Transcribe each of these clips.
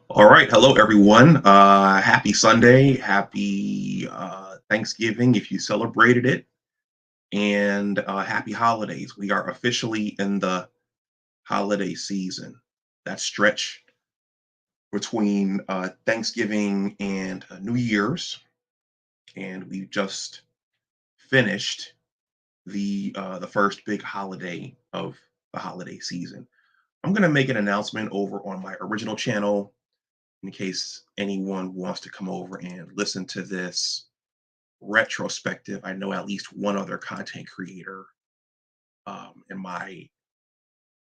All right. Hello, everyone. Happy Sunday. Happy Thanksgiving if you celebrated it. And happy holidays. We are officially in the holiday season. That stretch between Thanksgiving and New Year's. And we just finished the first big holiday of the holiday season. I'm going to make an announcement over on my original channel in case anyone wants to come over and listen to this retrospective. I know at least one other content creator in my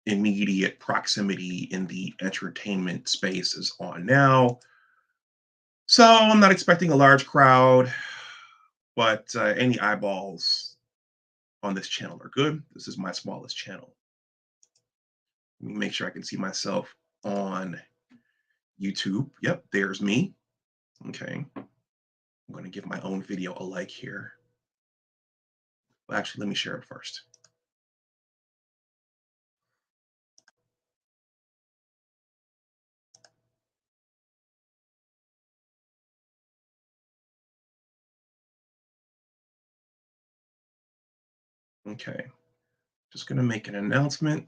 immediate proximity in the entertainment space is on now. So I'm not expecting a large crowd, but any eyeballs on this channel are good. This is my smallest channel. Let me make sure I can see myself on YouTube. Yep, there's me. Okay. I'm going to give my own video a like here. Well, actually, let me share it first. Okay, just going to make an announcement.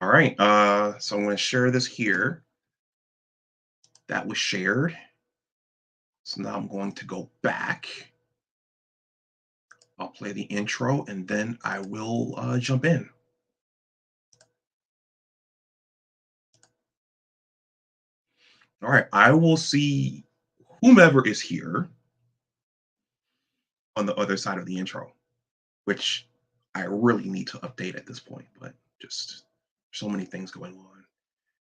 All right, so I'm going to share this here. That was shared. So now I'm going to go back. I'll play the intro and then I will jump in. All right, I will see whomever is here on the other side of the intro, which I really need to update at this point, but just so many things going on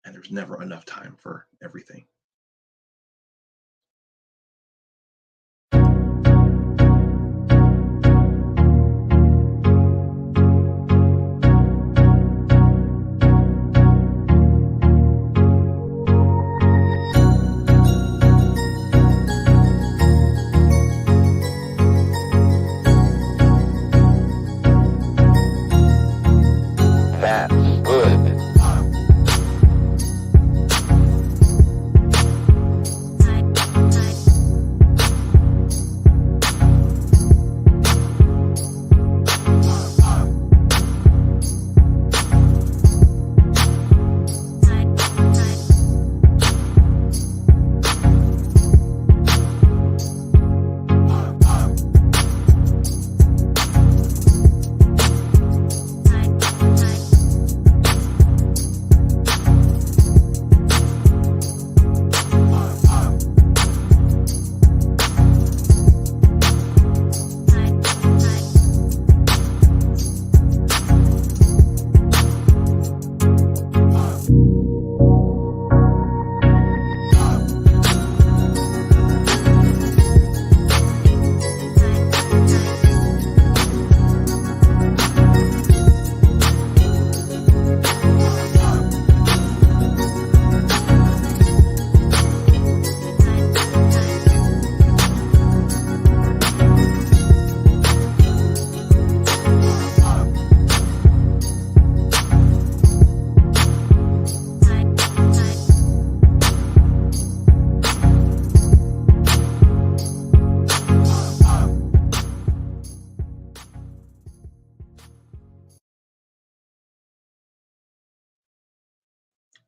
and there's never enough time for everything. That's good.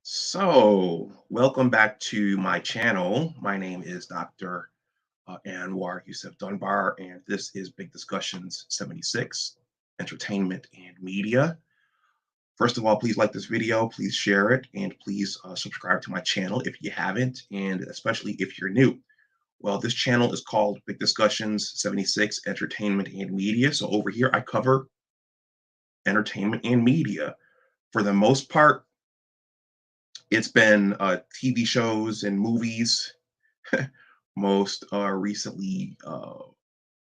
So, welcome back to my channel. My name is Dr. Anwar Yusuf Dunbar, and this is Big Discussions 76, Entertainment and Media. First of all, please like this video, please share it, and please subscribe to my channel if you haven't, and especially if you're new. Well, this channel is called Big Discussions 76, Entertainment and Media. So over here, I cover entertainment and media. For the most part, it's been TV shows and movies. Most recently,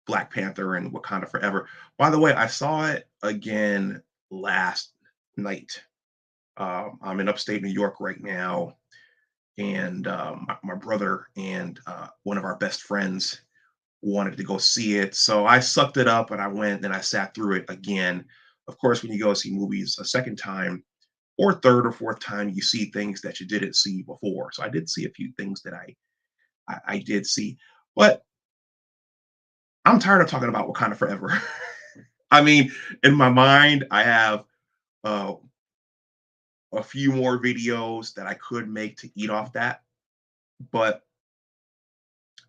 Black Panther and Wakanda Forever. By the way, I saw it again last night. I'm in upstate New York right now, and my brother and one of our best friends wanted to go see it. So I sucked it up and I went and I sat through it again. Of course, when you go see movies a second time or third or fourth time, you see things that you didn't see before. So I did see a few things that I did see, but I'm tired of talking about Wakanda Forever. I mean, in my mind, I have uh, a few more videos that I could make to eat off that, but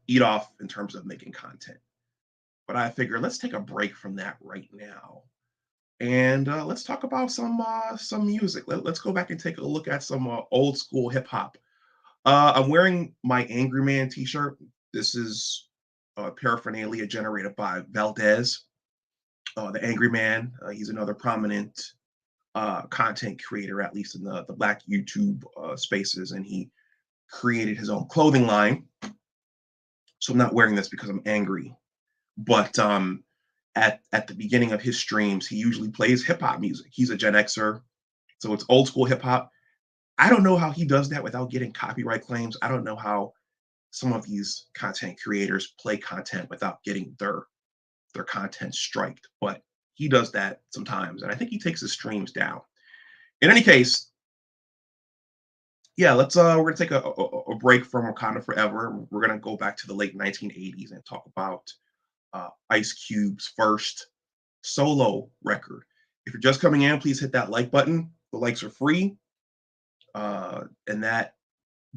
eat off in terms of making content. But I figure let's take a break from that right now, and let's talk about some music. Let's go back and take a look at some old school hip hop. I'm wearing my Angry Man T-shirt. This is paraphernalia generated by Valdez, the Angry Man. He's another prominent content creator, at least in the Black YouTube spaces, and he created his own clothing line. So I'm not wearing this because I'm angry, but at the beginning of his streams, he usually plays hip hop music. He's a Gen Xer, so it's old school hip hop. I don't know how he does that without getting copyright claims. I don't know how some of these content creators play content without getting their content striked, but he does that sometimes, and I think he takes his streams down. In any case, yeah, let's we're gonna take a break from Wakanda Forever. We're gonna go back to the late 1980s and talk about Ice Cube's first solo record. If you're just coming in, please hit that like button. The likes are free, and that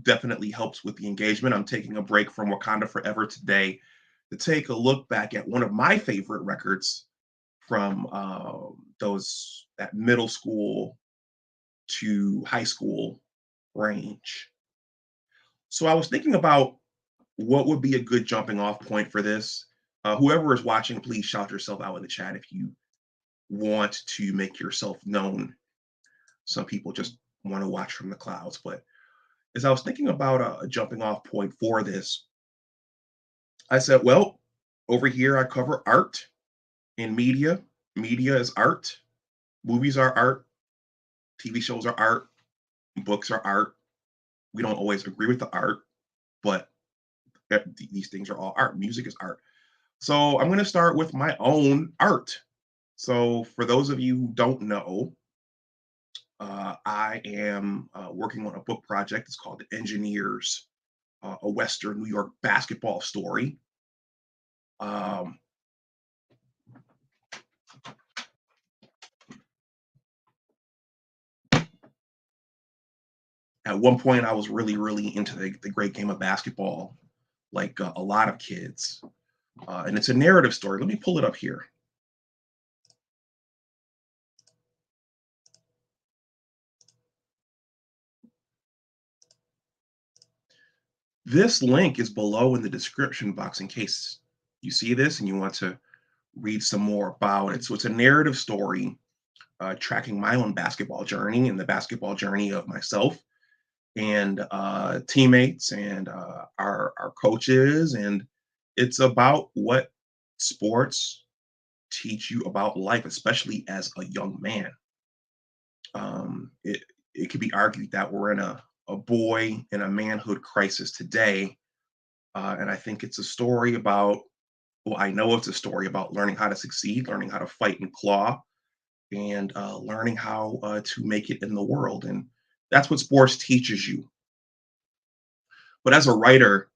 definitely helps with the engagement. I'm taking a break from Wakanda Forever today to take a look back at one of my favorite records from those that middle school to high school range. So I was thinking about what would be a good jumping off point for this. Whoever is watching, please shout yourself out in the chat if you want to make yourself known. Some people just want to watch from the clouds. But as I was thinking about a jumping off point for this, I said, well, over here I cover art and media. Media is art. Movies are art. TV shows are art. Books are art. We don't always agree with the art, but these things are all art. Music is art. So I'm going to start with my own art. So for those of you who don't know, I am working on a book project. It's called The Engineers, a Western New York basketball story. Um, at one point, I was really, really into the great game of basketball, like a lot of kids. And it's a narrative story. Let me pull it up here. This link is below in the description box in case you see this and you want to read some more about it. So it's a narrative story tracking my own basketball journey and the basketball journey of myself and teammates and our coaches. And it's about what sports teach you about life, especially as a young man. It could be argued that we're in a boy and a manhood crisis today. And I think it's a story about, well, I know it's a story about learning how to succeed, learning how to fight and claw, and learning how to make it in the world. And that's what sports teaches you. But as a writer,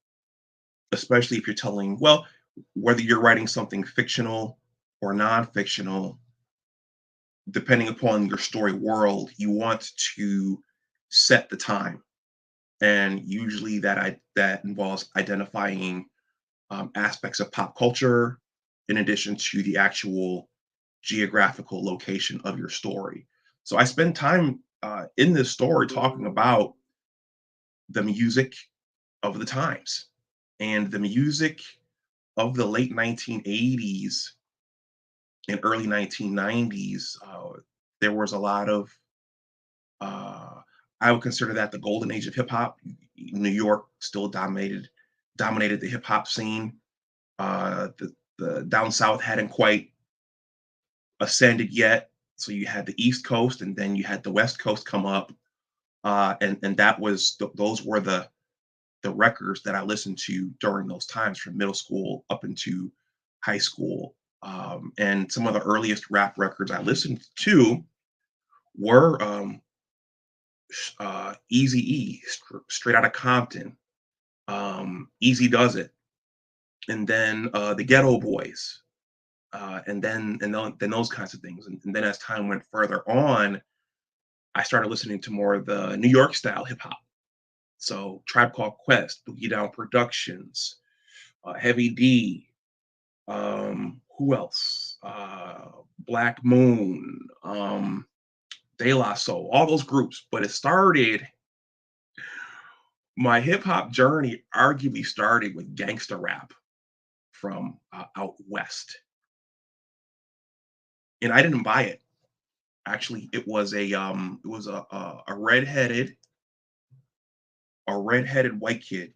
especially if you're telling, well, whether you're writing something fictional or non-fictional, depending upon your story world, you want to set the time. And usually that involves identifying aspects of pop culture in addition to the actual geographical location of your story. So I spend time in this story talking about the music of the times. And the music of the late 1980s in early 1990s, there was a lot of uh, I would consider that the golden age of hip hop. New York still dominated the hip hop scene. The down south hadn't quite ascended yet, so you had the East Coast, and then you had the West Coast come up, and that was those were the records that I listened to during those times from middle school up into high school. And some of the earliest rap records I listened to were Easy E, straight out of Compton, Easy Does It, and then the Ghetto Boys, then those kinds of things. And then as time went further on, I started listening to more of the New York style hip hop. So Tribe Called Quest, Boogie Down Productions, Heavy D, who else? Black Moon, De La Soul, all those groups. But it started my hip hop journey arguably started with gangsta rap from out west, and I didn't buy it. Actually, it was a redheaded white kid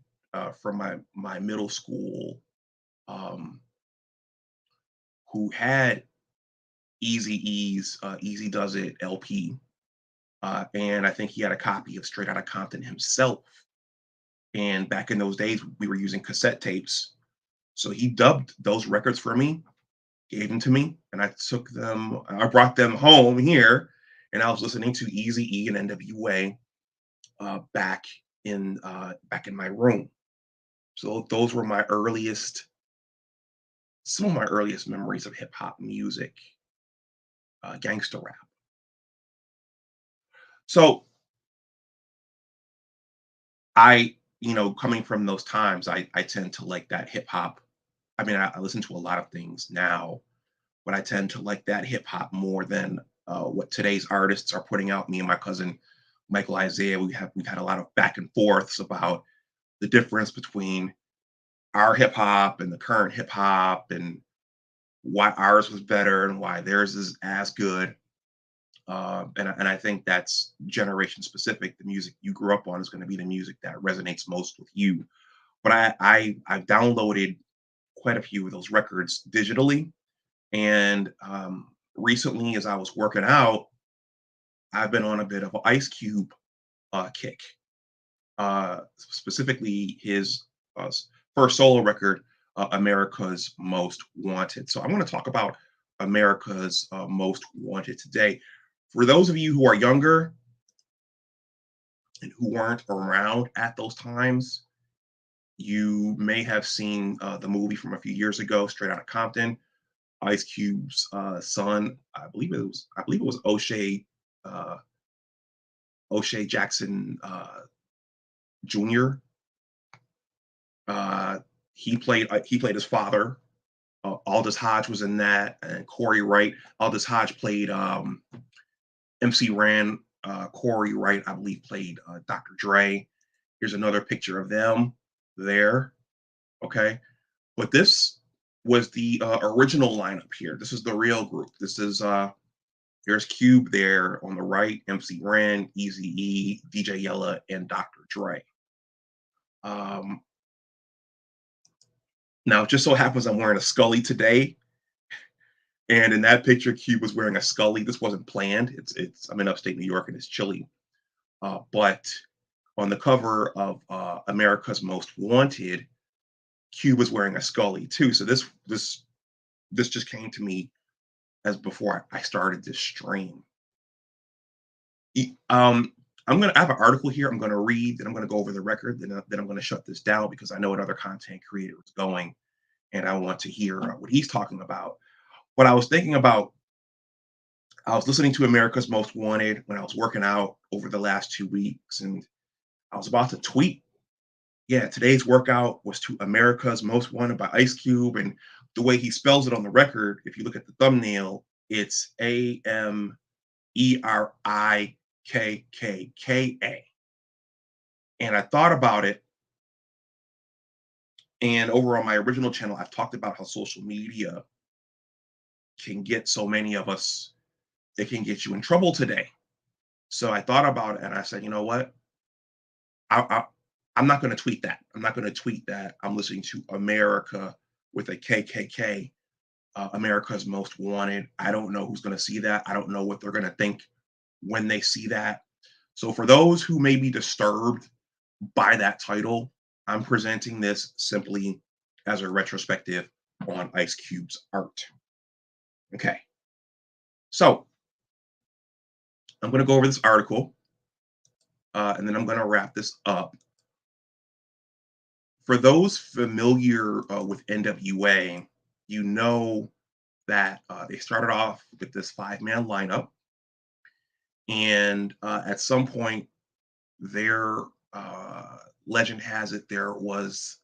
from my middle school um, who had Easy E's Easy Does It LP, and I think he had a copy of Straight Outta Compton himself. And back in those days, we were using cassette tapes, so he dubbed those records for me, gave them to me, and I took them. I brought them home here, and I was listening to Easy E and NWA back back in my room. So those were some of my earliest memories of hip hop music, gangster rap. So coming from those times, I tend to like that hip hop. I mean, I listen to a lot of things now, but I tend to like that hip hop more than what today's artists are putting out. Me and my cousin Michael Isaiah, we've had a lot of back and forths about the difference between our hip hop and the current hip hop, and why ours was better and why theirs is as good. And I think that's generation specific. The music you grew up on is going to be the music that resonates most with you. But I've downloaded quite a few of those records digitally, and recently, as I was working out, I've been on a bit of an Ice Cube kick. Specifically, his first solo record, America's Most Wanted. So I'm going to talk about America's Most Wanted today. For those of you who are younger and who weren't around at those times, you may have seen the movie from a few years ago, Straight Outta Compton. Ice Cube's son, I believe it was uh, O'Shea Jackson Jr. Uh, he played his father. Aldous Hodge was in that, and Corey Wright. Aldous Hodge played MC Ran. Corey Wright, I believe, played Dr. Dre. Here's another picture of them there. Okay, but this was the original lineup here. This is the real group. This is there's Cube there on the right, MC Ren, Easy E, DJ Yella, and Dr. Dre. Um, Now, it just so happens I'm wearing a Scully today, and in that picture, Cube was wearing a Scully. This wasn't planned. It's I'm in upstate New York and it's chilly. But on the cover of America's Most Wanted, Cube was wearing a Scully too. So this just came to me as before I started this stream. E- Um, I have an article here. I'm gonna read, then I'm gonna go over the record, then I'm gonna shut this down because I know another content creator is going, and I want to hear what he's talking about. What I was thinking about, I was listening to America's Most Wanted when I was working out over the last 2 weeks, and I was about to tweet. Yeah, today's workout was to America's Most Wanted by Ice Cube, and the way he spells it on the record, if you look at the thumbnail, it's Amerikka. And I thought about it, and over on my original channel, I've talked about how social media can get so many of us, it can get you in trouble today. So I thought about it and I said, you know what? I, I'm not going to tweet that. I'm not going to tweet that I'm listening to America with a KKK, America's Most Wanted. I don't know who's going to see that. I don't know what they're going to think when they see that. So for those who may be disturbed by that title, I'm presenting this simply as a retrospective on Ice Cube's art. Okay. So I'm going to go over this article and then I'm going to wrap this up. For those familiar with NWA, you know that they started off with this 5-man lineup. And at some point, their legend has it there was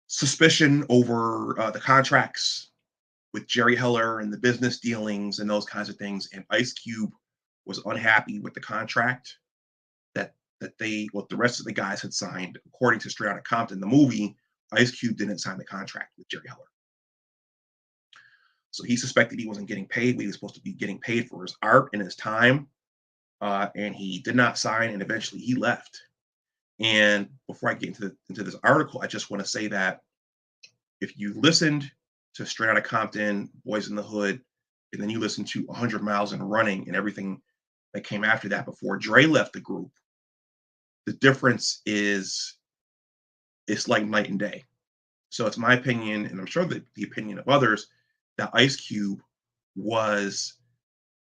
suspicion over the contracts with Jerry Heller and the business dealings and those kinds of things. And Ice Cube was unhappy with the contract that they, what the rest of the guys had signed. According to Straight Outta Compton, the movie, Ice Cube didn't sign the contract with Jerry Heller. So he suspected he wasn't getting paid. He was supposed to be getting paid for his art and his time. And he did not sign, and eventually he left. And before I get into this article, I just want to say that if you listened to Straight Outta Compton, Boys in the Hood, and then you listen to 100 Miles and Running and everything that came after that before Dre left the group, the difference is it's like night and day. So it's my opinion, and I'm sure that the opinion of others, that Ice Cube was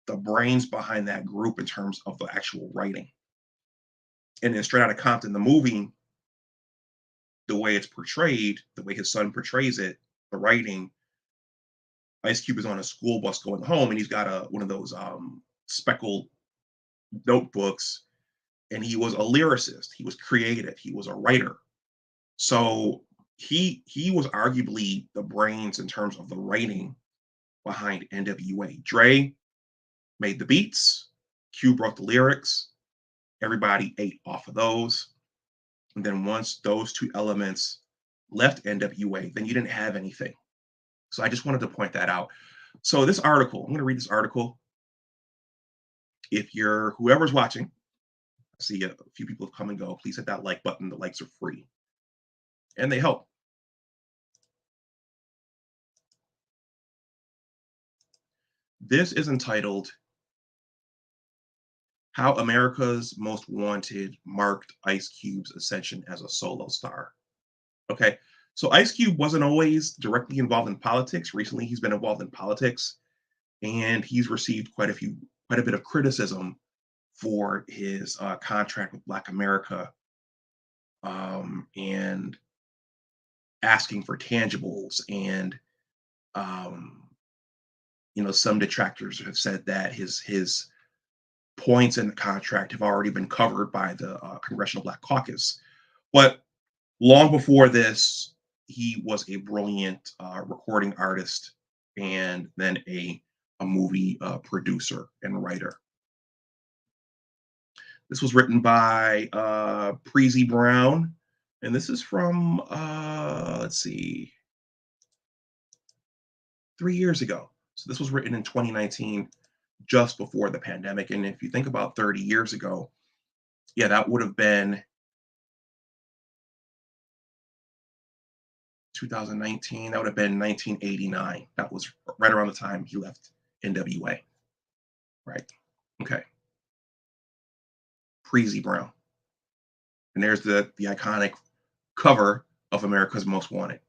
the brains behind that group in terms of the actual writing. And in Straight Outta Compton, the movie, the way it's portrayed, the way his son portrays it, the writing, Ice Cube is on a school bus going home, and he's got one of those speckled notebooks, and he was a lyricist. He was creative. He was a writer. So he was arguably the brains in terms of the writing behind NWA. Dre made the beats. Cube wrote the lyrics. Everybody ate off of those. And then once those two elements left NWA, then you didn't have anything. So I just wanted to point that out. So this article, I'm going to read this article. If you're whoever's watching, I see a few people have come and go. Please hit that like button. The likes are free and they help. This is entitled How America's Most Wanted Marked Ice Cube's Ascension as a Solo Star. Okay, so Ice Cube wasn't always directly involved in politics. Recently, he's been involved in politics, and he's received quite a bit of criticism for his contract with Black America, and asking for tangibles. And some detractors have said that his points in the contract have already been covered by the Congressional Black Caucus. But long before this, he was a brilliant recording artist and then a movie producer and writer. This was written by Preezy Brown, and this is from, let's see, 3 years ago. So this was written in 2019, just before the pandemic. And if you think about 30 years ago, yeah, that would have been 2019. That would have been 1989. That was right around the time he left NWA. Right. Okay. Preezy Brown. And there's the iconic cover of America's Most Wanted.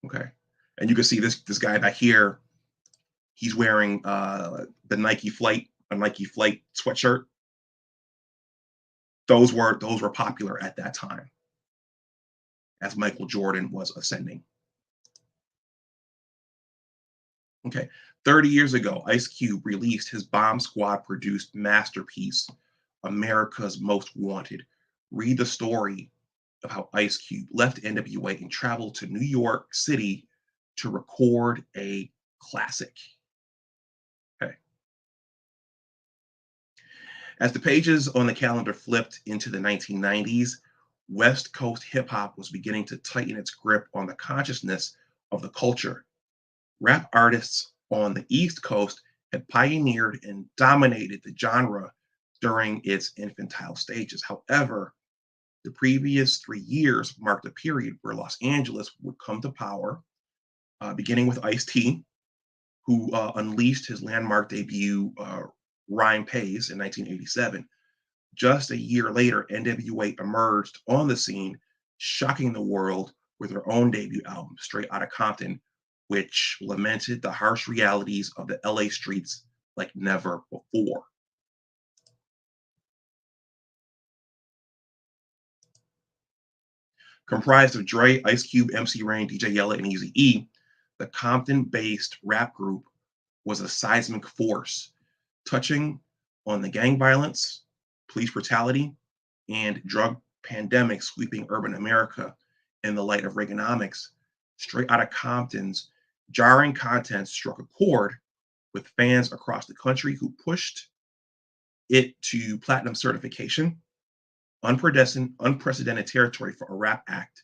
Okay. And you can see this guy back here. He's wearing the Nike Flight sweatshirt. Those were popular at that time, as Michael Jordan was ascending. Okay, 30 years ago, Ice Cube released his Bomb Squad produced masterpiece, America's Most Wanted. Read the story of how Ice Cube left NWA and traveled to New York City to record a classic. Okay. As the pages on the calendar flipped into the 1990s, West Coast hip hop was beginning to tighten its grip on the consciousness of the culture. Rap artists on the East Coast had pioneered and dominated the genre during its infantile stages. However, the previous 3 years marked a period where Los Angeles would come to power, beginning with Ice-T, who unleashed his landmark debut, Rhyme Pays, in 1987. Just a year later, NWA emerged on the scene, shocking the world with their own debut album, Straight Outta Compton, which lamented the harsh realities of the LA streets like never before. Comprised of Dre, Ice Cube, MC Rain, DJ Yella, and Eazy-E, the Compton-based rap group was a seismic force, touching on the gang violence, police brutality, and drug pandemic sweeping urban America in the light of Reaganomics. Straight Outta Compton's jarring content struck a chord with fans across the country who pushed it to platinum certification, unprecedented territory for a rap act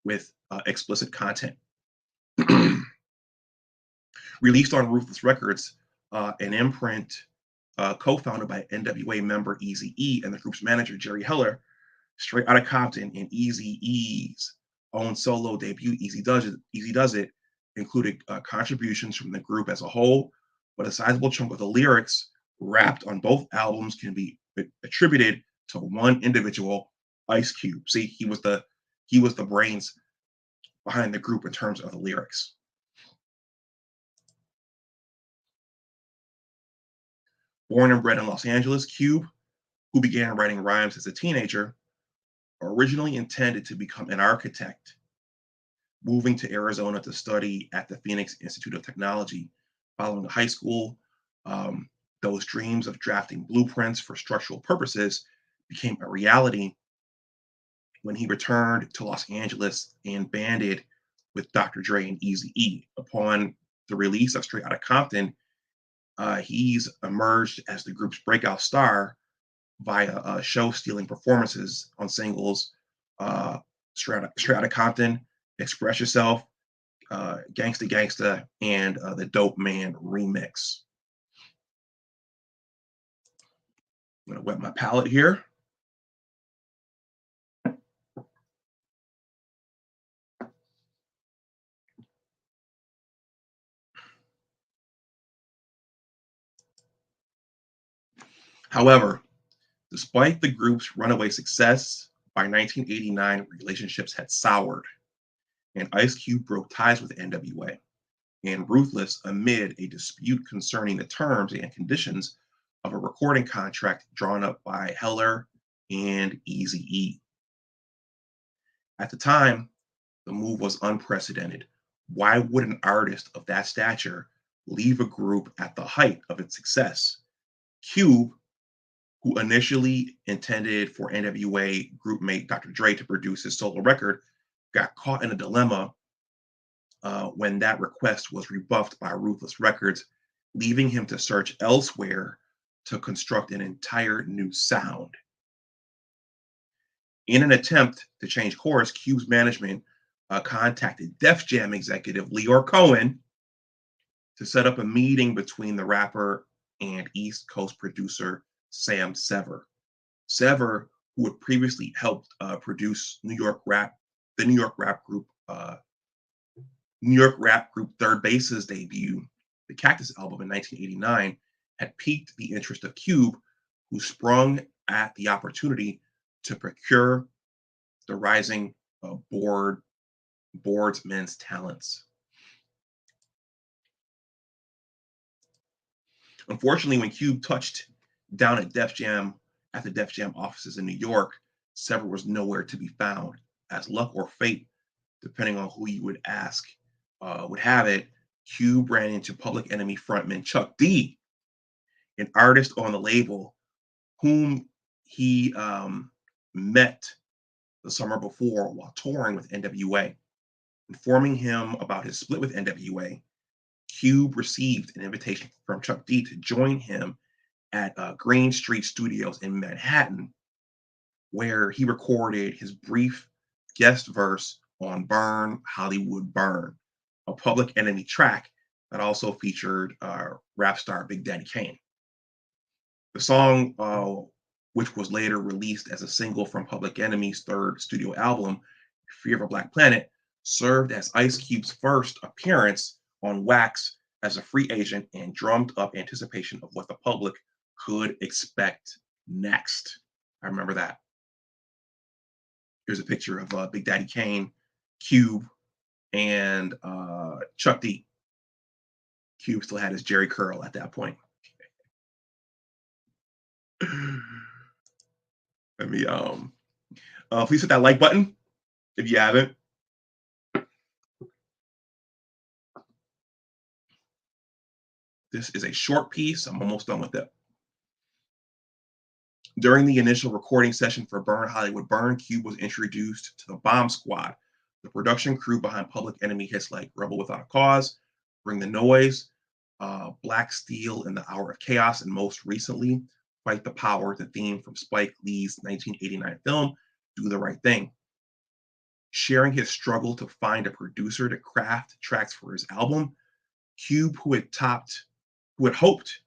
with explicit content. Released on Ruthless Records, an imprint co-founded by NWA member Eazy-E and the group's manager Jerry Heller, Straight Outta Compton and Eazy-E's own solo debut, Easy Does It, included contributions from the group as a whole, but a sizable chunk of the lyrics rapped on both albums can be attributed to one individual, Ice Cube. See, he was the brains behind the group in terms of the lyrics. Born and bred in Los Angeles, Cube, who began writing rhymes as a teenager, originally intended to become an architect, moving to Arizona to study at the Phoenix Institute of Technology. Following high school, those dreams of drafting blueprints for structural purposes became a reality when he returned to Los Angeles and banded with Dr. Dre and Eazy-E. Upon the release of Straight Outta Compton, he's emerged as the group's breakout star via show-stealing performances on singles Straight Outta Compton, Express Yourself, Gangsta Gangsta, and the Dope Man remix. I'm gonna wet my palette here. However, despite the group's runaway success, by 1989, relationships had soured, and Ice Cube broke ties with NWA and Ruthless amid a dispute concerning the terms and conditions of a recording contract drawn up by Heller and Eazy-E. At the time, the move was unprecedented. Why would an artist of that stature leave a group at the height of its success? Cube, who initially intended for NWA group mate Dr. Dre to produce his solo record, got caught in a dilemma when that request was rebuffed by Ruthless Records, leaving him to search elsewhere to construct an entire new sound. In an attempt to change course, Cube's management contacted Def Jam executive Leor Cohen to set up a meeting between the rapper and East Coast producer Sam Sever. Sever, who had previously helped produce the New York rap group Third Base's debut, the Cactus album in 1989, had piqued the interest of Cube, who sprung at the opportunity to procure the rising boardsmen's talents. Unfortunately, when Cube touched down at the Def Jam offices in New York, Sever was nowhere to be found. As luck or fate, depending on who you would ask, would have it, Cube ran into Public Enemy frontman Chuck D, an artist on the label whom he met the summer before while touring with NWA. Informing him about his split with NWA, Cube received an invitation from Chuck D to join him at Green Street Studios in Manhattan, where he recorded his brief guest verse on Burn, Hollywood Burn, a Public Enemy track that also featured rap star Big Daddy Kane. The song, which was later released as a single from Public Enemy's third studio album, Fear of a Black Planet, served as Ice Cube's first appearance on Wax as a free agent and drummed up anticipation of what the public could expect next. I remember that. Here's a picture of Big Daddy Kane, Cube, and Chuck D. Cube still had his Jerry curl at that point. Let me please hit that like button if you haven't. This is a short piece. I'm almost done with it. During the initial recording session for Burn Hollywood Burn, Cube was introduced to the Bomb Squad, the production crew behind Public Enemy hits like Rebel Without a Cause, Bring the Noise, Black Steel in the Hour of Chaos, and most recently, Fight the Power, the theme from Spike Lee's 1989 film, Do the Right Thing. Sharing his struggle to find a producer to craft tracks for his album, Cube, who had hoped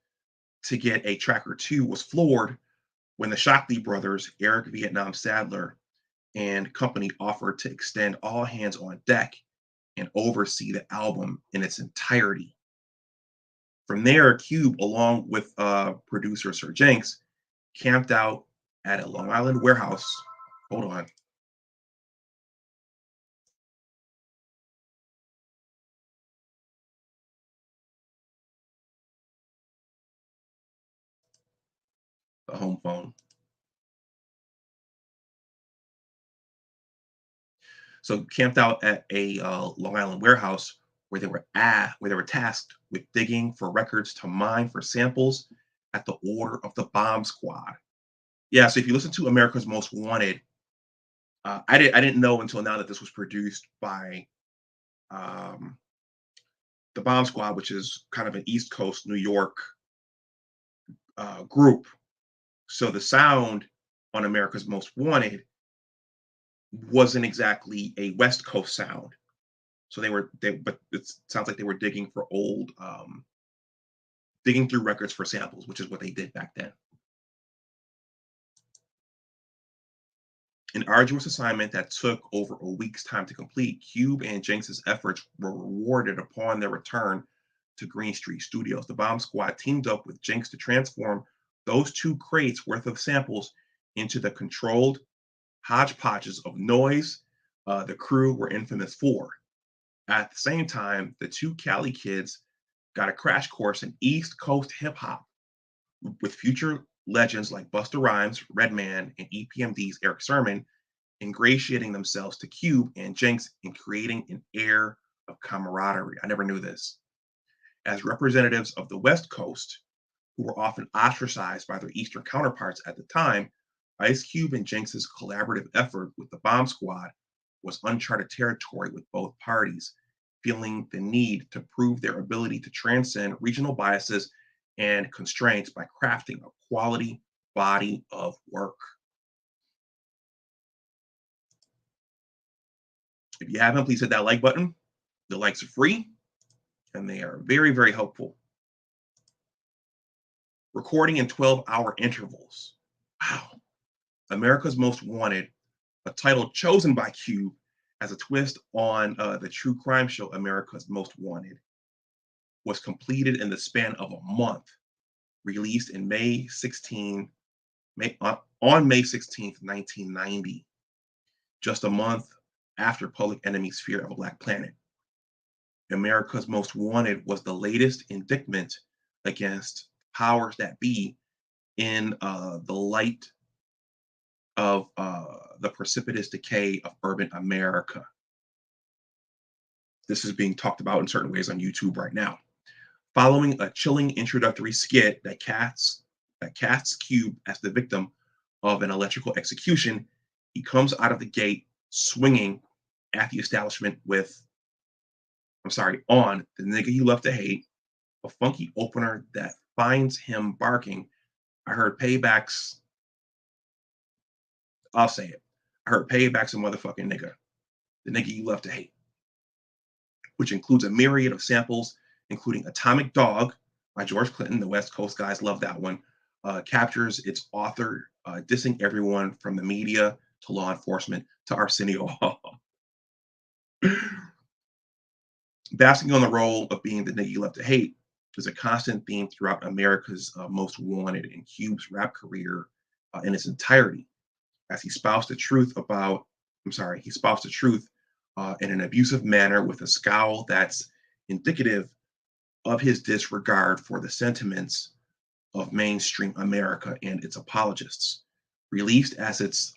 to get a track or two, was floored when the Shockley brothers, Eric Vietnam Sadler, and company offered to extend all hands on deck and oversee the album in its entirety. From there, Cube, along with producer Sir Jenks, camped out at a Long Island warehouse. Hold on. The home phone. So camped out at a Long Island warehouse where they were tasked with digging for records to mine for samples at the order of the Bomb Squad. Yeah, so if you listen to America's Most Wanted, I didn't know until now that this was produced by um, the Bomb Squad, which is kind of an East Coast New York group. So the sound on America's Most Wanted wasn't exactly a West Coast sound. So but it sounds like they were digging for old, digging through records for samples, which is what they did back then. An arduous assignment that took over a week's time to complete, Cube and Jenks's efforts were rewarded upon their return to Green Street Studios. The Bomb Squad teamed up with Jenks to transform those 2 crates worth of samples into the controlled hodgepodges of noise the crew were infamous for. At the same time, the 2 Cali kids got a crash course in East Coast hip hop with future legends like Busta Rhymes, Redman, and EPMD's Eric Sermon ingratiating themselves to Cube and Jenks in creating an air of camaraderie. I never knew this. As representatives of the West Coast, who were often ostracized by their Eastern counterparts at the time, Ice Cube and Jenks's collaborative effort with the Bomb Squad was uncharted territory with both parties, feeling the need to prove their ability to transcend regional biases and constraints by crafting a quality body of work. If you haven't, please hit that like button. The likes are free and they are very, very helpful. Recording in 12-hour intervals. Wow. America's Most Wanted, a title chosen by Cube as a twist on the true crime show America's Most Wanted, was completed in the span of a month, released in on May 16th, 1990, just a month after Public Enemy's Fear of a Black Planet. America's Most Wanted was the latest indictment against powers that be in the light of the precipitous decay of urban America. This is being talked about in certain ways on YouTube right now. Following a chilling introductory skit that casts Cube as the victim of an electrical execution, he comes out of the gate swinging at the establishment on The Nigga You Love to Hate, a funky opener that finds him barking. I heard paybacks. I'll say it. I heard paybacks a motherfucking nigga. The nigga you love to hate, which includes a myriad of samples including Atomic Dog by George Clinton. The West Coast guys love that one. Captures its author dissing everyone from the media to law enforcement to Arsenio Hall. Basking on the role of being the nigga you love to hate is a constant theme throughout America's Most Wanted and Cube's rap career in its entirety, as he spouts the truth about, he spouts the truth in an abusive manner with a scowl that's indicative of his disregard for the sentiments of mainstream America and its apologists. Released as its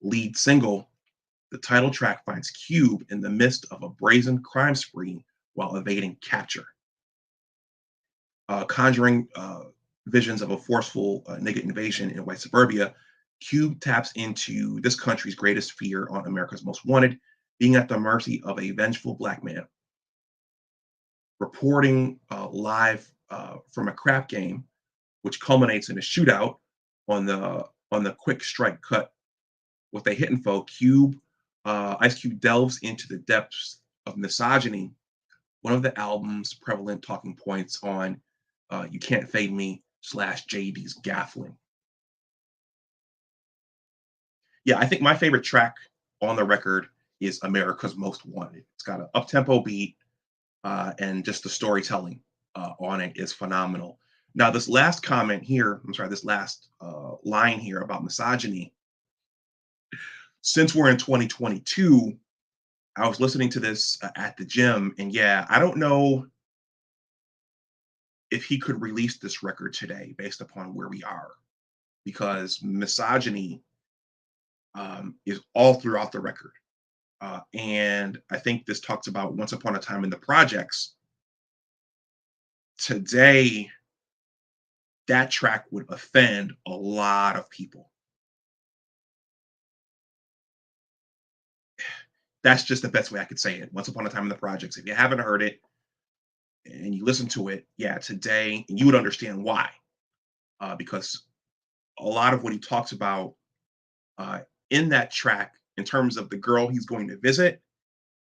lead single, the title track finds Cube in the midst of a brazen crime spree while evading capture, conjuring visions of a forceful nigga invasion in white suburbia. Cube taps into this country's greatest fear on America's Most Wanted, being at the mercy of a vengeful black man. Reporting live from a crap game, which culminates in a shootout on the quick strike cut with a hit info. Ice Cube delves into the depths of misogyny, one of the album's prevalent talking points on "You Can't Fade Me" / JD's Gaffling. Yeah, I think my favorite track on the record is America's Most Wanted. It's got an up-tempo beat, and just the storytelling on it is phenomenal. Now, this last comment here, this last line here about misogyny, since we're in 2022, I was listening to this at the gym, and yeah, I don't know if he could release this record today based upon where we are, because misogyny is all throughout the record. And I think this talks about Once Upon a Time in the Projects. Today, that track would offend a lot of people. That's just the best way I could say it. Once Upon a Time in the Projects. If you haven't heard it and you listen to it, yeah, today, and you would understand why. Because a lot of what he talks about in that track, in terms of the girl he's going to visit,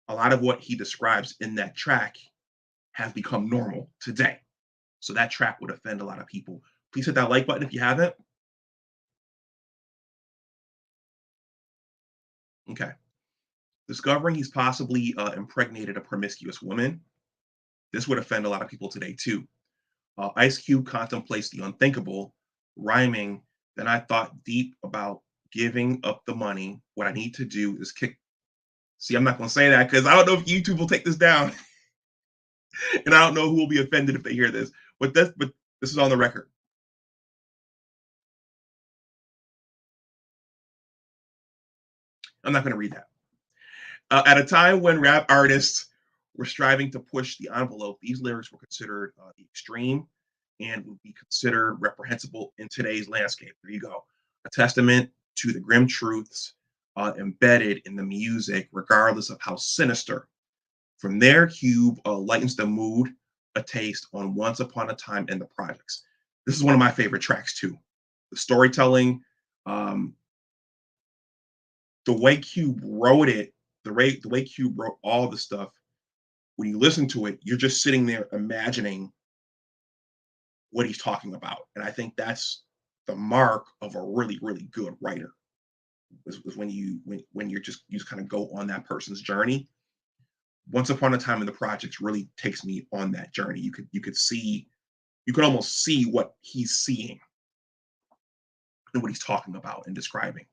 a lot of what he describes in that track have become normal today. So that track would offend a lot of people. Please hit that like button if you haven't. Okay. Discovering he's possibly impregnated a promiscuous woman. This would offend a lot of people today too. Ice Cube contemplates the unthinkable, rhyming, then I thought deep about giving up the money. What I need to do is kick. See, I'm not going to say that because I don't know if YouTube will take this down. And I don't know who will be offended if they hear this. But this is on the record. I'm not going to read that. At a time when rap artists were striving to push the envelope, these lyrics were considered the extreme and would be considered reprehensible in today's landscape. There you go. A testament to the grim truths embedded in the music, regardless of how sinister. From there, Cube lightens the mood, a taste on Once Upon a Time in the Projects. This is one of my favorite tracks too. The storytelling, the way Cube wrote it, the way Cube wrote all the stuff. When you listen to it, you're just sitting there imagining what he's talking about, and I think that's the mark of a really, really good writer. Is when you just kind of go on that person's journey. Once Upon a Time in the Projects really takes me on that journey. You could almost see what he's seeing and what he's talking about and describing.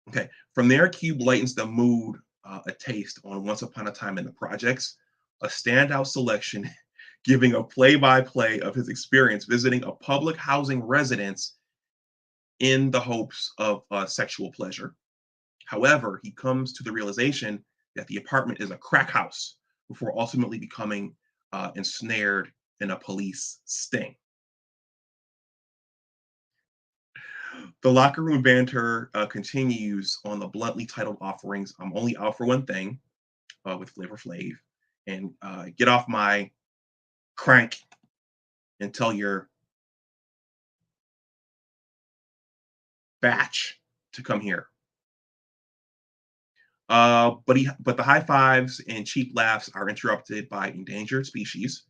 Okay, from there, Cube lightens the mood a taste on Once Upon a Time in the Projects, a standout selection giving a play-by-play of his experience visiting a public housing residence in the hopes of sexual pleasure. However, he comes to the realization that the apartment is a crack house before ultimately becoming ensnared in a police sting. The locker room banter continues on the bluntly titled offerings "I'm Only Out for One Thing" with Flavor Flav, and "Get Off My Crank and Tell Your Batch to Come Here." But the high fives and cheap laughs are interrupted by Endangered Species,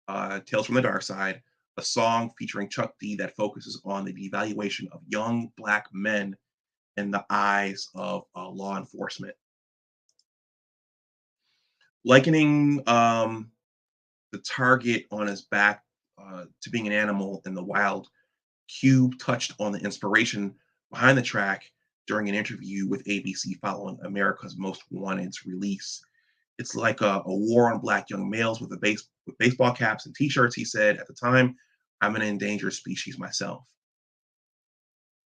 Tales from the Dark Side, a song featuring Chuck D that focuses on the devaluation of young Black men in the eyes of law enforcement. Likening the target on his back to being an animal in the wild, Cube touched on the inspiration behind the track during an interview with ABC following America's Most Wanted's release. It's like a war on Black young males with with baseball caps and T-shirts. He said at the time, "I'm an endangered species myself."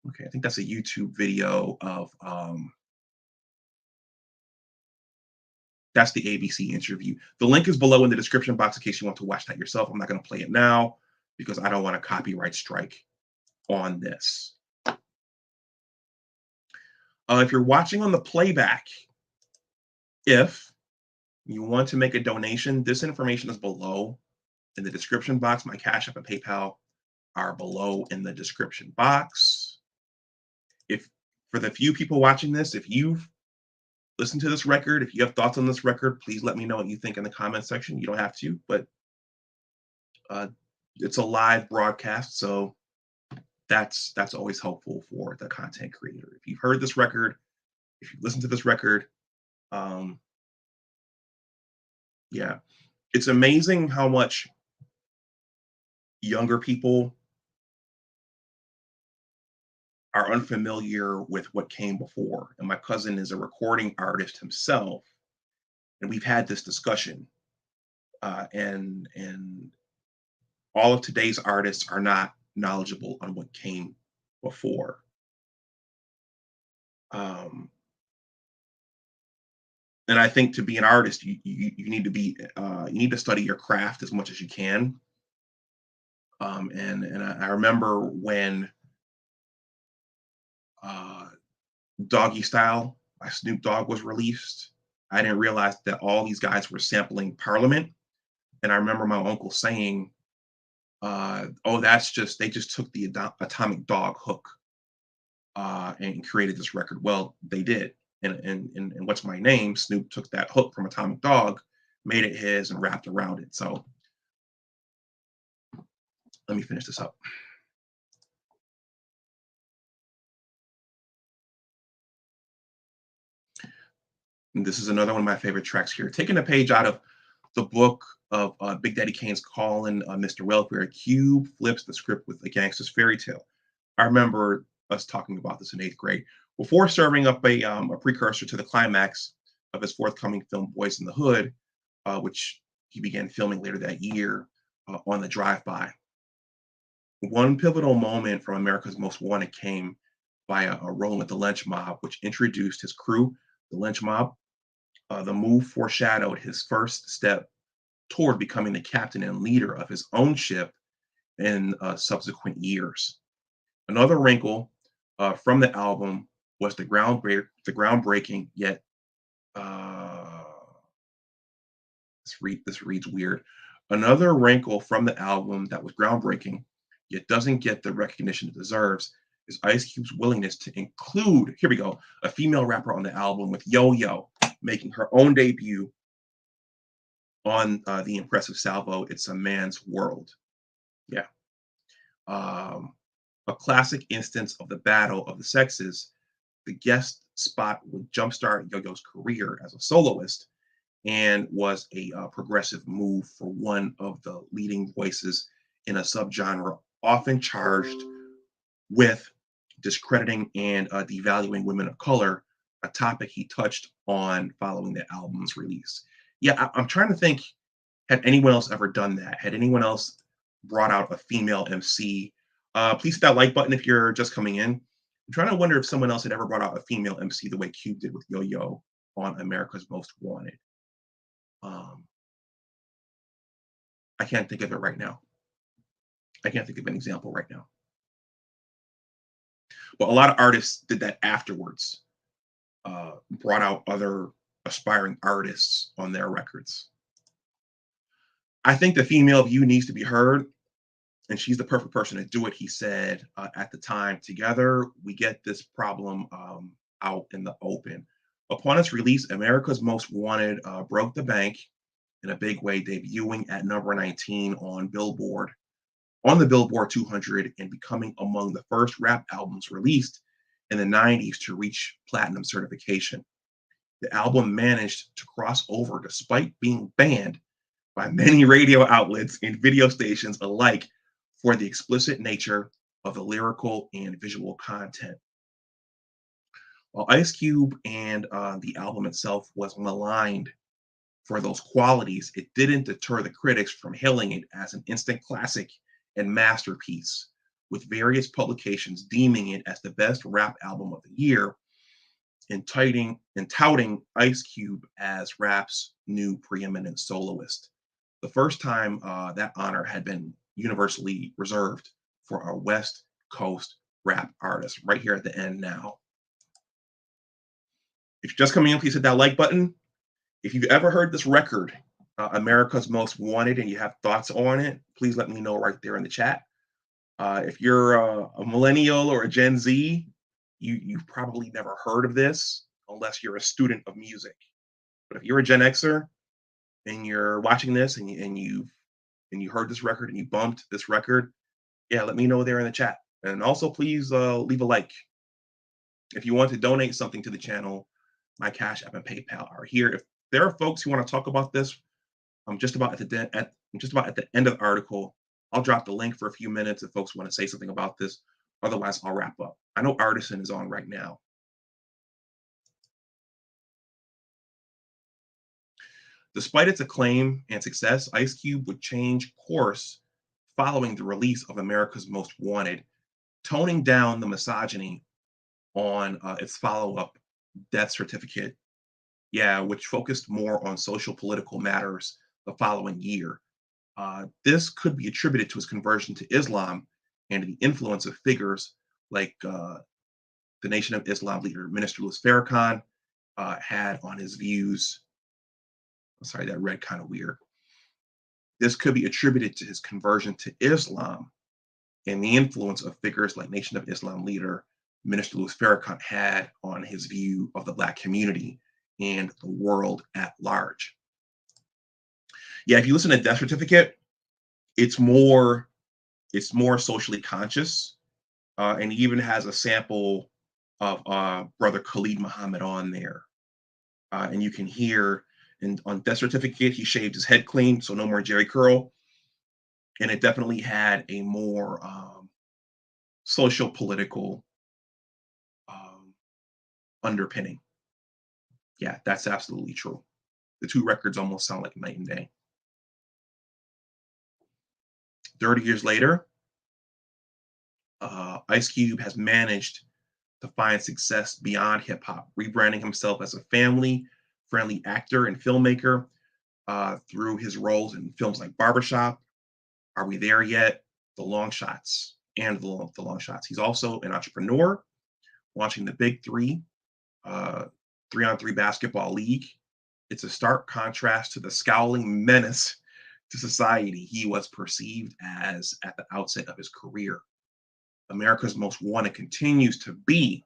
Okay, I think that's a YouTube video of that's the ABC interview. The link is below in the description box in case you want to watch that yourself. I'm not going to play it now because I don't want a copyright strike on this. If you're watching on the playback, if you want to make a donation, this information is below in the description box. My Cash App and PayPal are below in the description box. If for the few people watching this, if you've listened to this record, if you have thoughts on this record, please let me know what you think in the comment section. You don't have to, but it's a live broadcast, so that's always helpful for the content creator. If you've heard this record, if you've listened to this record, yeah, it's amazing how much younger people are unfamiliar with what came before. And my cousin is a recording artist himself, and we've had this discussion. And all of today's artists are not knowledgeable on what came before. And I think to be an artist, you need to be you need to study your craft as much as you can. And I remember when Doggy Style by Snoop Dogg was released. I didn't realize that all these guys were sampling Parliament. And I remember my uncle saying, "Oh, that's just they just took the Atomic Dog hook and created this record." Well, they did. And What's My Name? Snoop took that hook from Atomic Dog, made it his, and rapped around it. So let me finish this up. And this is another one of my favorite tracks here. Taking a page out of the book of Big Daddy Kane's Callin' Mr. Welfare, Cube flips the script with a gangster's fairy tale. I remember us talking about this in 8th grade. Before serving up a precursor to the climax of his forthcoming film Boys in the Hood, which he began filming later that year on the drive-by. One pivotal moment from America's Most Wanted came via a role with the lynch mob, which introduced his crew, the lynch mob. The move foreshadowed his first step toward becoming the captain and leader of his own ship in subsequent years. Another wrinkle from the album was the groundbreaking yet this reads weird. Another wrinkle from the album that was groundbreaking yet doesn't get the recognition it deserves is Ice Cube's willingness to include, here we go, a female rapper on the album with Yo Yo making her own debut on the impressive salvo, It's a Man's World. Yeah. A classic instance of the battle of the sexes, the guest spot would jumpstart Yo-Yo's career as a soloist and was a progressive move for one of the leading voices in a subgenre often charged with discrediting and devaluing women of color, a topic he touched on following the album's release. Yeah, I'm trying to think, had anyone else ever done that? Had anyone else brought out a female MC? Please hit that like button if you're just coming in. I'm trying to wonder if someone else had ever brought out a female MC the way Cube did with Yo Yo on America's Most Wanted. I can't think of it right now. I can't think of an example right now. But a lot of artists did that afterwards, brought out other aspiring artists on their records. I think the female view needs to be heard, and she's the perfect person to do it, he said at the time. Together, we get this problem out in the open. Upon its release, America's Most Wanted broke the bank in a big way, debuting at number 19 on the Billboard 200 and becoming among the first rap albums released in the 90s to reach platinum certification. The album managed to cross over despite being banned by many radio outlets and video stations alike for the explicit nature of the lyrical and visual content. While Ice Cube and the album itself was maligned for those qualities, it didn't deter the critics from hailing it as an instant classic and masterpiece, with various publications deeming it as the best rap album of the year and touting Ice Cube as rap's new preeminent soloist. The first time that honor had been universally reserved for a West Coast rap artist. Right here at the end now. If you're just coming in, please hit that like button. If you've ever heard this record, America's Most Wanted, and you have thoughts on it, please let me know right there in the chat. If you're a millennial or a Gen Z, you've probably never heard of this unless you're a student of music. But if you're a Gen Xer and you're watching this and you heard this record and you bumped this record, yeah, let me know there in the chat. And also, please leave a like. If you want to donate something to the channel, my Cash App and PayPal are here. If there are folks who want to talk about this, I'm just about at the end of the article. I'll drop the link for a few minutes if folks want to say something about this. Otherwise, I'll wrap up. I know Artisan is on right now. Despite its acclaim and success, Ice Cube would change course following the release of America's Most Wanted, toning down the misogyny on its follow-up Death Certificate, which focused more on social political matters the following year. This could be attributed to his conversion to Islam and the influence of figures like the Nation of Islam leader, Minister Louis Farrakhan, had on his views. Sorry, that read kind of weird. This could be attributed to his conversion to Islam and the influence of figures like Nation of Islam leader Minister Louis Farrakhan had on his view of the Black community and the world at large. Yeah, if you listen to Death Certificate, it's more socially conscious, and he even has a sample of Brother Khalid Muhammad on there, and you can hear. And on Death Certificate, he shaved his head clean, so no more Jerry curl. And it definitely had a more social political underpinning. Yeah, that's absolutely true. The two records almost sound like night and day. 30 years later, Ice Cube has managed to find success beyond hip hop, rebranding himself as a family-friendly actor and filmmaker through his roles in films like Barbershop, Are We There Yet, The Long Shots, and The Long Shots. He's also an entrepreneur, launching the Big Three, 3-on-3 basketball league. It's a stark contrast to the scowling menace to society he was perceived as at the outset of his career. America's Most Wanted continues to be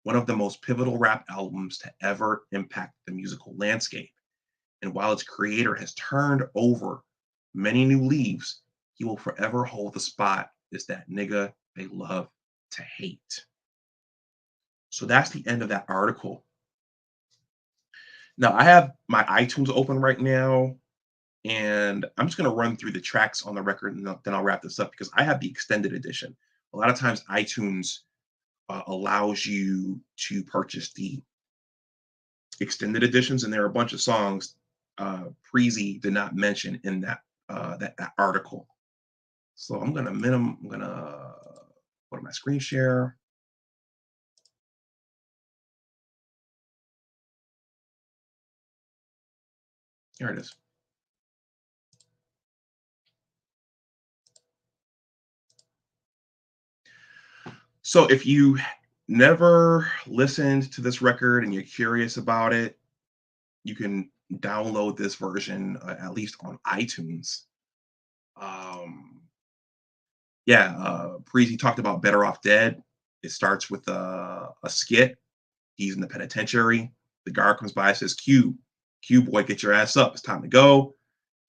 one of the most pivotal rap albums to ever impact the musical landscape. And while its creator has turned over many new leaves, he will forever hold the spot as that nigga they love to hate. So that's the end of that article. Now, I have my iTunes open right now, and I'm just going to run through the tracks on the record, and then I'll wrap this up because I have the extended edition. A lot of times, iTunes allows you to purchase the extended editions, and there are a bunch of songs Preezy did not mention in that article. So I'm gonna go to my screen share. Here it is. So if you never listened to this record and you're curious about it, you can download this version at least on iTunes. Preezy talked about Better Off Dead. It starts with a skit He's in the penitentiary. The guard comes by and says, Q boy, get your ass up. It's time to go.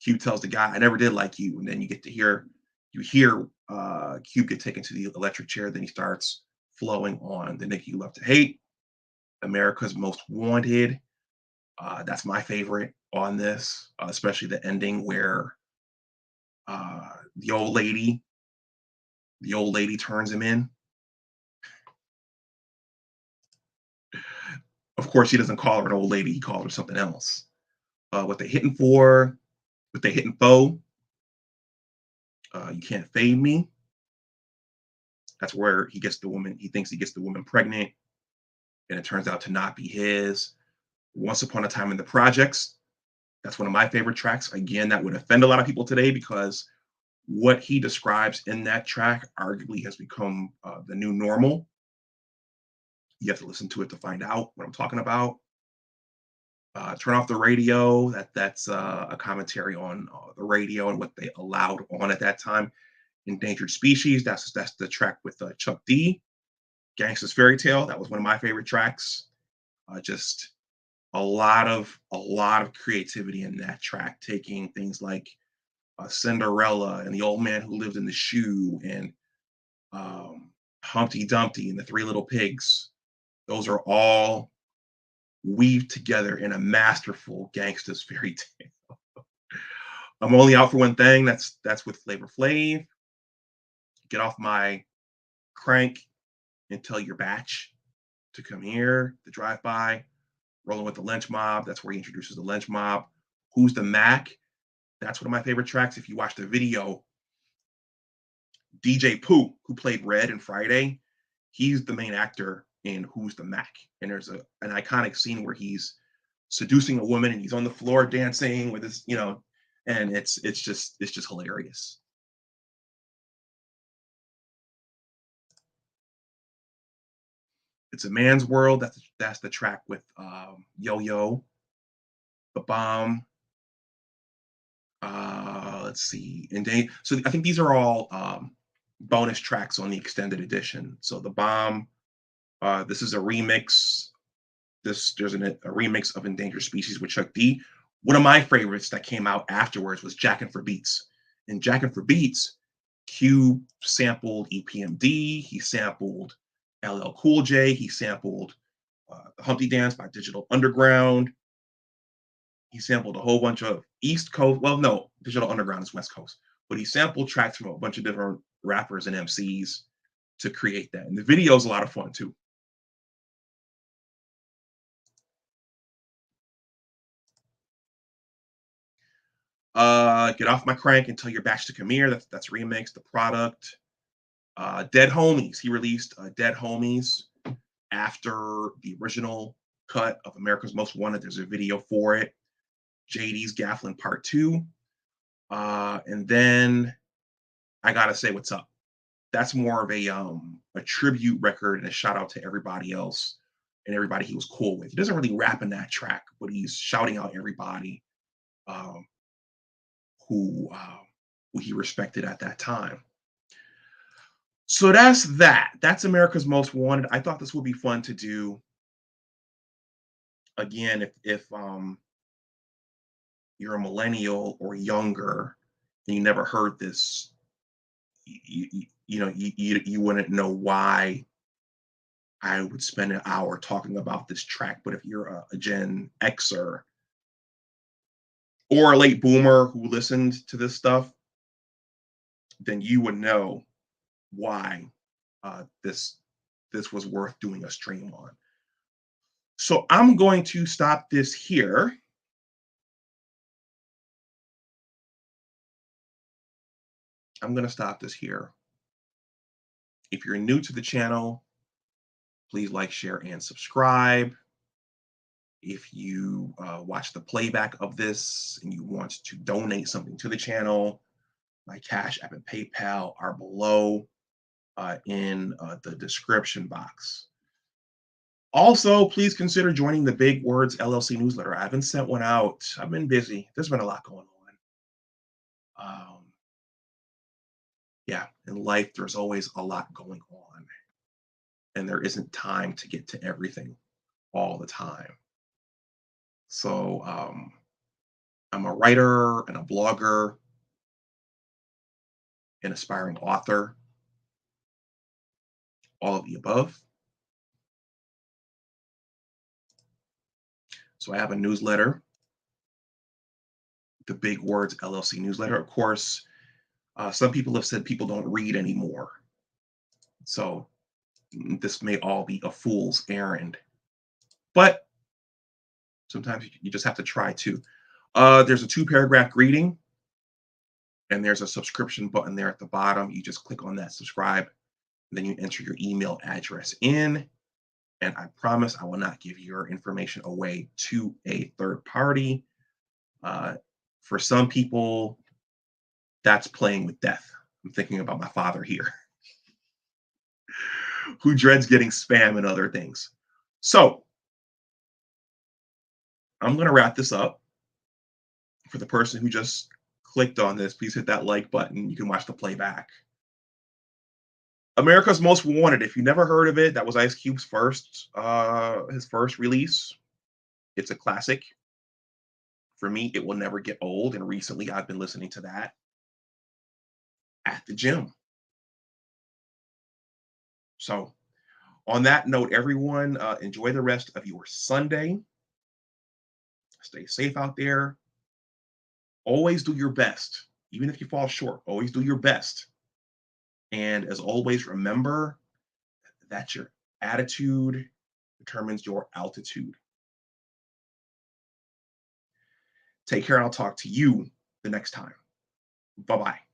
Q tells the guy, I never did like you. And then you hear Q get taken to the electric chair. Then he starts flowing on the Nick You Love to Hate, America's Most Wanted. That's my favorite on this, especially the ending where uh, the old lady, the old lady turns him in. Of course, he doesn't call her an old lady; he calls her something else. What they hitting for? What they hitting for? You can't fade me. That's where he gets the woman. He thinks he gets the woman pregnant, and it turns out to not be his. Once Upon a Time in the Projects. That's one of my favorite tracks. Again, that would offend a lot of people today because what he describes in that track arguably has become the new normal. You have to listen to it to find out what I'm talking about. Turn off the radio. That's a commentary on the radio and what they allowed on at that time. Endangered Species. That's the track with Chuck D. Gangsta's Fairy Tale. That was one of my favorite tracks. Just a lot of creativity in that track, taking things like Cinderella and the Old Man Who Lived in the Shoe and Humpty Dumpty and the Three Little Pigs. Those are all weaved together in a masterful gangsta's fairy tale. I'm only out for one thing. That's with Flavor Flav. Get off my crank and tell your batch to come here. The drive by, rolling with the lynch mob. That's where he introduces the lynch mob. Who's the Mac? That's one of my favorite tracks. If you watch the video, DJ Pooh, who played Red in Friday, he's the main actor in Who's the Mac. And there's an iconic scene where he's seducing a woman and he's on the floor dancing with his, and it's just hilarious. It's a Man's World. That's the track with Yo Yo, The Bomb. Let's see, and so I think these are all bonus tracks on the extended edition. So The Bomb. This is a remix. There's a remix of Endangered Species with Chuck D. One of my favorites that came out afterwards was Jackin' for Beats. In Jackin' for Beats, Q sampled EPMD. He sampled LL Cool J. He sampled the Humpty Dance by Digital Underground. He sampled a whole bunch of East Coast. Well, no, Digital Underground is West Coast, but he sampled tracks from a bunch of different rappers and MCs to create that. And the video is a lot of fun too. Get Off My Crank and Tell Your Batch to Come Here. That's remix. The Product. Dead Homies. He released Dead Homies after the original cut of America's Most Wanted. There's a video for it. JD's Gafflin Part 2. And then I Gotta Say What's Up. That's more of a tribute record and a shout out to everybody else and everybody he was cool with. He doesn't really rap in that track, but he's shouting out everybody who he respected at that time. So that's that. That's America's Most Wanted. I thought this would be fun to do. Again, if you're a millennial or younger and you never heard this, you wouldn't know why I would spend an hour talking about this track. But if you're a Gen Xer or a late boomer who listened to this stuff, then you would know why this was worth doing a stream on. So I'm going to stop this here. I'm going to stop this here. If you're new to the channel, please like, share, and subscribe. If you watch the playback of this and you want to donate something to the channel, my Cash App and PayPal are below in the description box. Also, please consider joining the Big Words LLC Newsletter. I haven't sent one out. I've been busy. There's been a lot going on. Yeah, in life, there's always a lot going on, and there isn't time to get to everything. all the time. So I'm a writer and a blogger, an aspiring author, all of the above. So I have a newsletter, the Big Words LLC Newsletter. Of course, some people have said people don't read anymore. So this may all be a fool's errand, but sometimes you just have to try to. There's a 2-paragraph greeting, and there's a subscription button there at the bottom. You just click on that subscribe, and then you enter your email address in. And I promise I will not give your information away to a third party. For some people, that's playing with death. I'm thinking about my father here, who dreads getting spam and other things. So I'm going to wrap this up. For the person who just clicked on this, please hit that like button. You can watch the playback. America's Most Wanted. If you never heard of it, that was Ice Cube's his first release. It's a classic. For me, it will never get old. And recently, I've been listening to that at the gym. So, on that note, everyone, enjoy the rest of your Sunday. Stay safe out there. Always do your best, even if you fall short. Always do your best. And as always, remember that your attitude determines your altitude. Take care, and I'll talk to you the next time. Bye-bye.